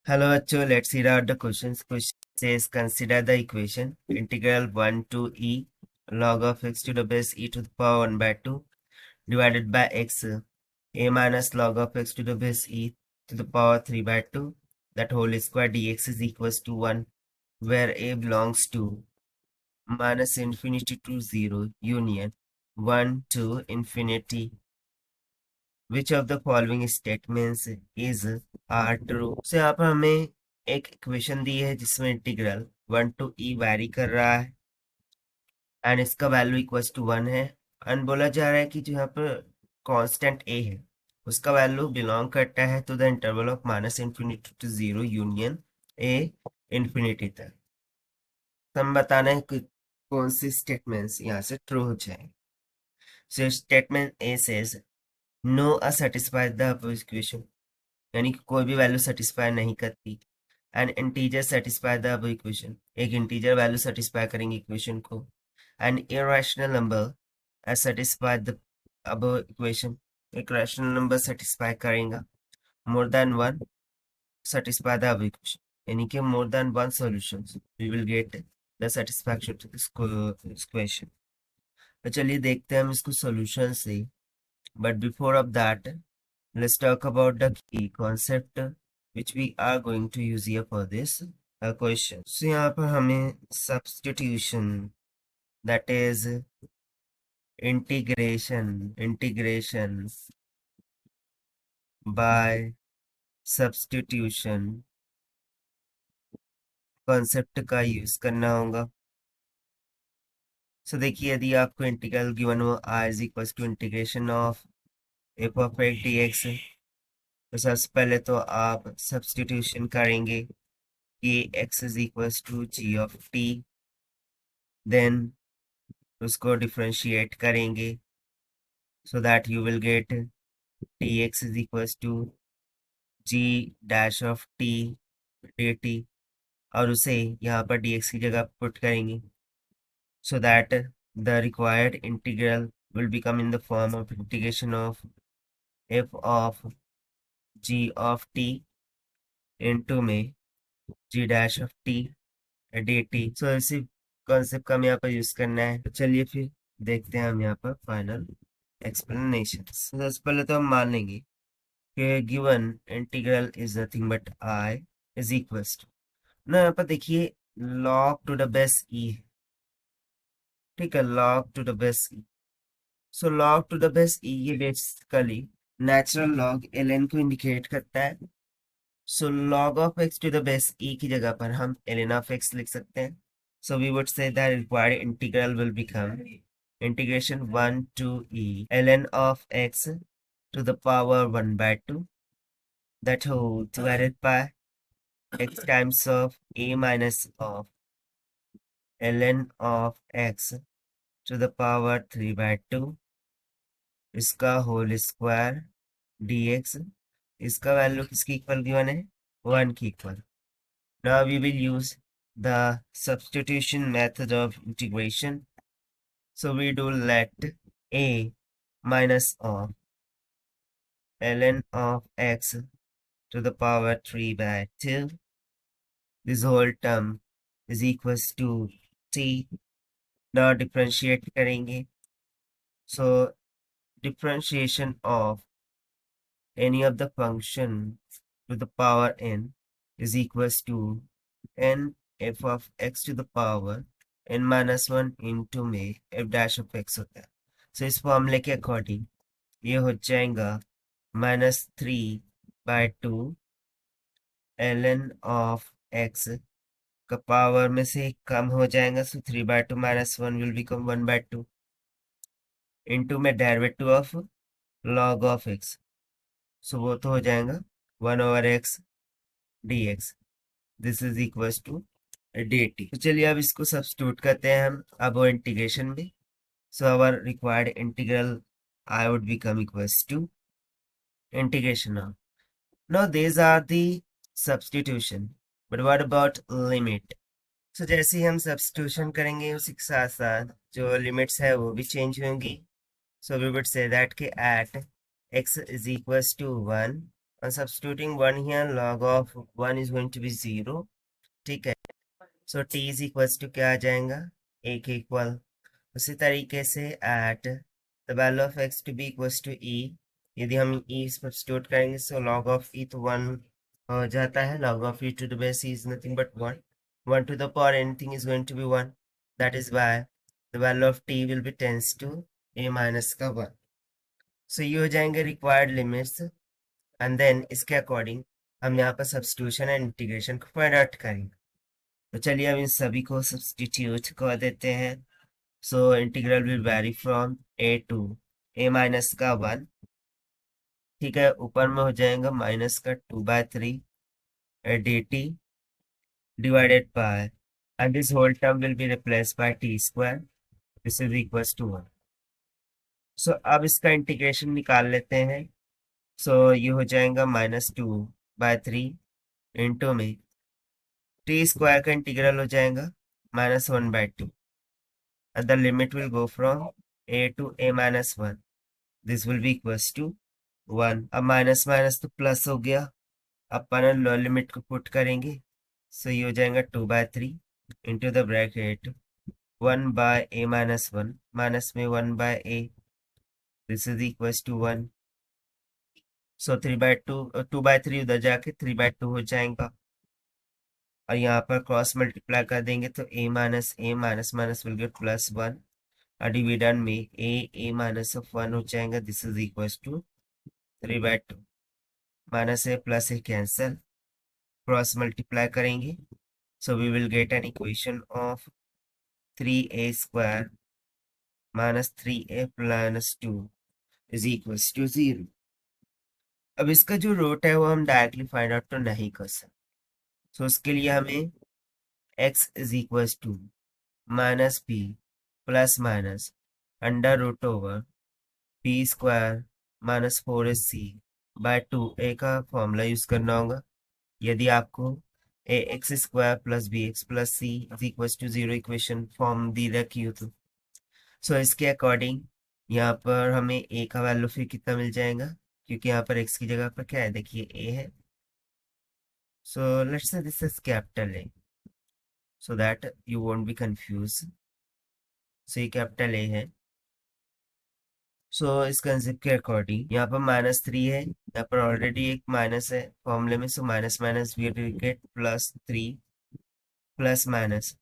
Hello, Acho. Let's read out the questions. Question says, consider the equation integral 1 to e log of x to the base e to the power 1 by 2 divided by x a minus log of x to the base e to the power 3 by 2 that whole square dx is equals to 1, where a belongs to minus infinity to 0 union 1 to infinity. Which of the following statements is are true? So यहाँ पर हमें एक equation दी है जिसमें integral 1 to e vary कर रहा है and इसका वैल्यू इक्वल्स टू 1 है एंड बोला जा रहा है कि जो यहाँ पर कांस्टेंट a है उसका वैल्यू बिलोंग करता है to the interval of minus infinity to 0 union a infinity तक। तो हम बताना है कि कौन सी स्टेटमेंट्स यहाँ से ट्रू हो जाए। So statement a says no a satisfy the equation, यानी कि कोई भी वैल्यू सेटिस्फाई नहीं करती। एंड इंटीजर सेटिस्फाई द अब इक्वेशन, एक इंटीजर वैल्यू सेटिस्फाई करेंगे इक्वेशन को। And irrational number as satisfy the अब इक्वेशन, एक रैशनल नंबर सेटिस्फाई करेगा। More than one satisfy the अब इक्वेशन, यानी कि more than one solution we will get the satisfaction to this equation. तो चलिए देखते हैं हम इसको सॉल्यूशन से, but before of that let's talk about the key concept which we are going to use here for this question. So यहाँ पर हमें substitution, that is integration by substitution concept का यूज करना होगा। so देखिए यदि आपको इंटीग्रल गिवन हो r is equal to integration of f of x dx, तो सबसे पहले तो आप सब्सटीट्यूशन करेंगे कि x is equal to g of t, then उसको डिफरेंशिएट करेंगे so that you will get dx is equal to g dash of t dt, और उसे यहाँ पर dx की जगह पुट करेंगे so that the required integral will become in the form of integration of f of g of t into में g dash of t dt। सो इसी concept का हमें यहाँ पर यूज करना है। तो चलिए फिर देखते हैं हम यहाँ पर फाइनल एक्सप्लेनेशन। सबसे पहले तो हम मान लेंगे कि given integral is nothing but i is equals to ना, यहाँ पर देखिए log to the base e, ठीक है, log to the base e। So log to the base e ये बेसिकली नेचुरल लॉग ln को इंडिकेट करता है। So log of x to the base e की जगह पर हम ln ऑफ x लिख सकते हैं। So we would say that required integral will become integration 1 to e ln of x to the power 1 by 2 that whole divided by x times of a minus of ln of x to the power 3 by 2 इसका whole square dx, इसका value किसकी equal given है, 1 की equal. Now we will use the substitution method of integration. So we do let a minus of ln of x to the power 3 by 2, this whole term is equals to t। now differentiate करेंगे, so differentiation of any of the function to the power n is equals to n f of x to the power n minus 1 into में f dash of x होता है। so इस फॉर्मूले के according ये हो जाएगा -3/2 ln of x का पावर में से कम हो जाएगा, सो 3/2 -1 विल बिकम 1/2 इनटू में derivative of log of x, so वो तो हो जाएगा 1/x dx, this is equals to dt। तो चलिए अब इसको सब्स्टिट्यूट करते हैं हम अब वो इंटीग्रेशन में। So our required integral I would become equals to integration of, now these are the substitution, but what about limit? so जैसे ही हम सब्स्टिट्यूशन करेंगे उसी के साथ साथ जो लिमिट्स है वो भी चेंज होंगी। so we would say that कि at x is equals to 1 On substituting 1 here, log of 1 is going to be 0. ठीक है, so t is equals to क्या आ जाएगा, 1 इक्वल। उसी तरीके से at the value of x to be equals to e, यदि हम e सब्स्टिट्यूट करेंगे so log of e तो 1 हो जाता है, log of e to the base e is nothing but 1. 1 to the power anything is going to be 1. That is why the value of t will be tends to a minus का 1. So ये हो जाएंगे required limits, and then इसके according हम यहाँ पर substitution and integration को find out करेंगे। तो चलिए अब इन सभी को सब्स्टिट्यूट कर देते हैं। So integral will vary from a to a minus का 1, ठीक है, ऊपर में हो जाएगा माइनस का 2/3 dt divided by, and this whole term will be replaced by t square, this is equals to 1। So अब इसका इंटीग्रेशन निकाल लेते हैं। सो ये हो जाएगा -2/3 इंटू में टी स्क्वायर का इंटीग्रल हो जाएगा -1/2, and the limit will go from a to a minus 1. This will be equals to 1. अब माइनस माइनस तो प्लस हो गया, अपन लिमिट को पुट करेंगे, सो ये हो जाएगा 2/3 into the bracket 1/a-1, minus में 1/a, this is equals to 1। So 3/2, 2/3 उधर जाके 3/2 हो जाएगा, और यहाँ पर क्रॉस मल्टीप्लाई कर देंगे तो a minus a minus minus will gate +1, और डिविडेंड में a माइनस ऑफ 1 हो जाएगा, this is equal to 3/2, minus a plus a cancel, cross multiply करेंगे, so we will get an equation of 3a square minus 3a plus 2 is equal to 0। अब इसका जो root है वो हम डायरेक्टली फाइंड आउट तो नहीं कर सकते, सो उसके लिए हमें x is equal to minus b plus minus under root over p square minus 4ac/2a का फॉर्मूला यूज करना होगा, यदि आपको ax square plus bx plus c is equal to 0 equation form दी रखी हो तो। सो इसके अकॉर्डिंग यहाँ पर हमें a का वैल्यू फिर कितना मिल जाएगा, क्योंकि यहाँ पर x की जगह पर क्या है, देखिए a है, so let's say this is capital A, so that you won't be confused. So ये कैपिटल A है। सो इस कंसेप्ट के अकॉर्डिंग यहाँ पर -3 है, यहाँ पर ऑलरेडी एक माइनस है फॉर्मूले में, so minus minus we get +3 plus minus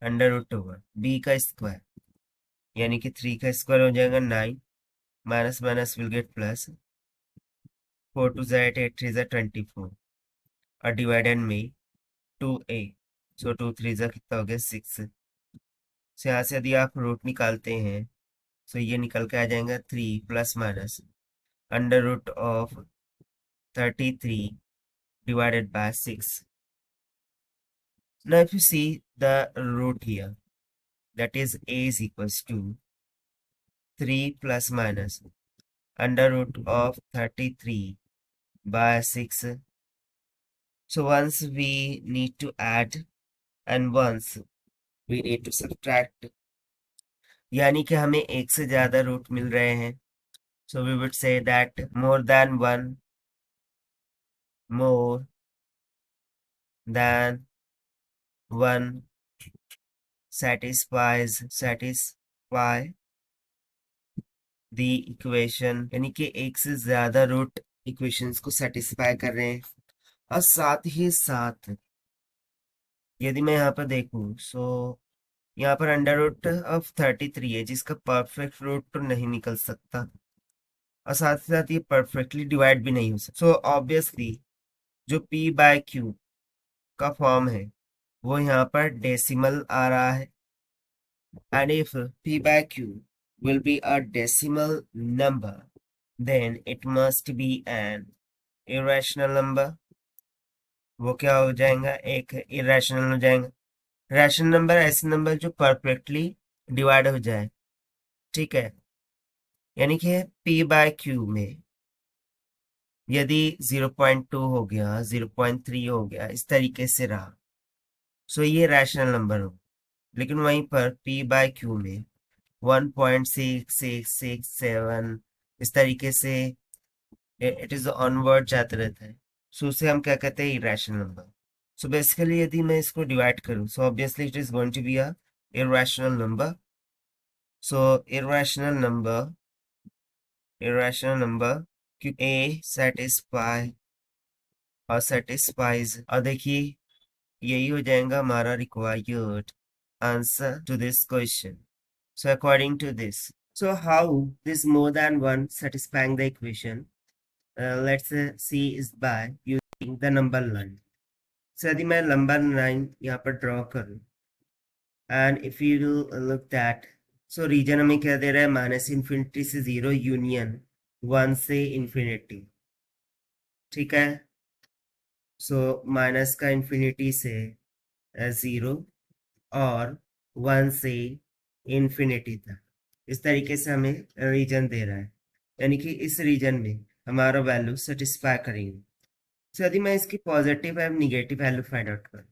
under root over b का स्क्वायर, यानी कि 3 का स्क्वायर हो जाएगा 9, minus minus will get plus, 4 2 8 8 3 24, और डिवाइडेड में 2a, सो 2 3 कितना हो गया 6। सो यहाँ से यदि आप रूट निकालते हैं, सो ये निकल के आ जाएगा 3 plus minus under root of 33 divided by 6. Now if you see the root here, that is a is equals to 3 plus minus under root of 33 by 6. So once we need to add and once we need to subtract, यानी कि हमें एक से ज्यादा root मिल रहे हैं, so we would say that more than one satisfy the equation, यानी कि एक से ज्यादा रूट इक्वेशंस को सेटिस्फाई कर रहे हैं। और साथ ही साथ यदि मैं यहाँ पर देखूं, सो यहाँ पर अंडर रूट ऑफ 33 है, जिसका परफेक्ट रूट तो नहीं निकल सकता, और साथ ही साथ ये परफेक्टली डिवाइड भी नहीं हो सकता। सो ऑब्वियसली जो p/q का फॉर्म है वो यहाँ पर डेसिमल आ रहा है, and if p/q will be a decimal number, then it must be an irrational number. वो क्या हो जाएगा, एक इरेशनल हो जाएगा। रैशनल नंबर ऐसे नंबर जो परफेक्टली डिवाइड हो जाए, ठीक है, यानी कि p/q में यदि 0.2 हो गया, 0.3 हो गया, इस तरीके से रहा, सो ये रैशनल नंबर हो। लेकिन वहीं पर p/q में 1.6667 इस तरीके से इट इज ऑनवर्ड जाते रहता है, सो उसे हम क्या कहते हैं, इरेशनल नंबर। सो बेसिकली यदि मैं इसको डिवाइड करूं, so obviously it is going to be a irrational number. So irrational number क्योंकि a satisfies, और देखिए यही हो जाएगा हमारा required answer to this question. So according to this, so how this more than one satisfying the equation, let's see is by using the number line. So यदि मैं number line यहाँ पर ड्रॉ करूँ, and if you look that, so reason हमें क्या दे रहा है, माइनस इन्फिनिटी से जीरो यूनियन वन से इन्फिनिटी. ठीक है, सो माइनस का इन्फिनिटी से जीरो और वन से इन्फिनिटी तक, इस तरीके से हमें रीजन दे रहा है, यानी कि इस रीजन में हमारा वैल्यू सेटिस्फाई करेंगे. सो यदि मैं इसकी positive and negative value find out करूँ,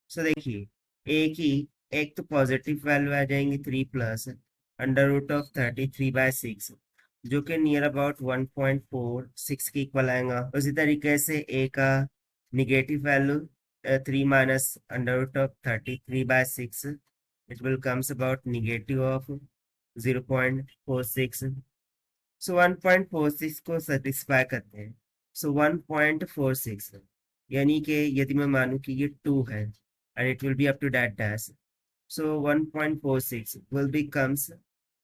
सो देखिए एक तो पॉजिटिव वैल्यू आ जाएंगी 3 प्लस अंडर रूट ऑफ 33/6, जो कि नियर अबाउट 1.46 के इक्वल आएगा. उसी तरीके से ए का negative value 3 minus under root of 33/6, it will comes about negative of 0.46. So 1.46 को सेटिस्फाई करते हैं. सो 1.46 यानी कि यदि मैं मानूं कि ये 2 है and it will be up to that dash. So 1.46 will becomes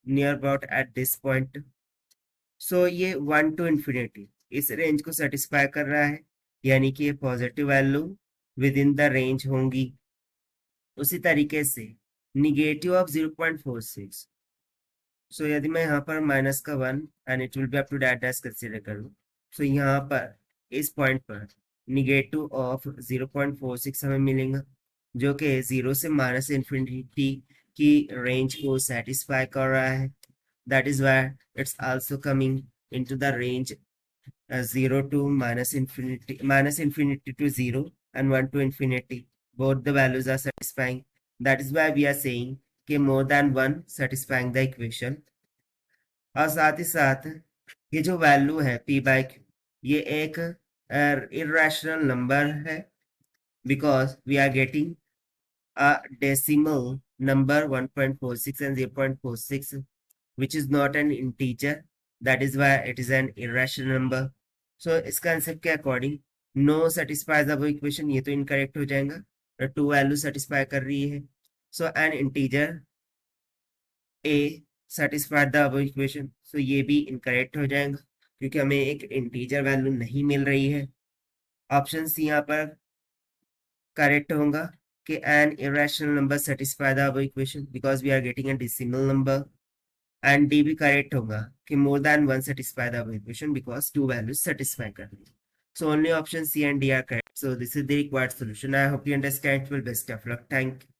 near about at this point. So ये 1 to infinity इस रेंज को सेटिस्फाई कर रहा है, यानी कि ये positive value with in the range होंगी. उसी तरीके से निगेटिव ऑफ 0.46, सो यदि मैं यहाँ पर माइनस का 1 and it will be up to that dash consider करूँ, सो यहाँ पर इस पॉइंट पर निगेटिव ऑफ 0.46 हमें मिलेगा, जो कि 0 से माइनस इन्फिनिटी की रेंज को सेटिस्फाई कर रहा है. That is why it's also coming into the range 0 to minus infinity to 0 and 1 to infinity. Both the values are satisfying. That is why we are saying कि more than one satisfying the equation. और साथ ही साथ ये जो value है p/q, ये एक irrational number है, because we are getting a decimal number 1.46 and 0.46, which is not an integer. That is why it is an irrational number. So इस कंसेप्ट के अकॉर्डिंग नो सेटिस्फाइज अब इक्वेशन, ये तो incorrect हो जाएगा, टू वैल्यू सेटिस्फाई कर रही है. So an integer a satisfied the अब इक्वेशन, सो ये भी इनकरेक्ट हो जाएगा क्योंकि हमें एक इंटीजर वैल्यू नहीं मिल रही है. ऑप्शन सी यहाँ पर करेक्ट होगा कि N irrational number satisfy the above equation because we are getting a decimal number. And D भी करेक्ट होगा कि more than one satisfy the above equation because two values satisfy कर रही है. So only option C and D are correct. So this is the required solution. I hope you understand. Well, best of luck. Thank you.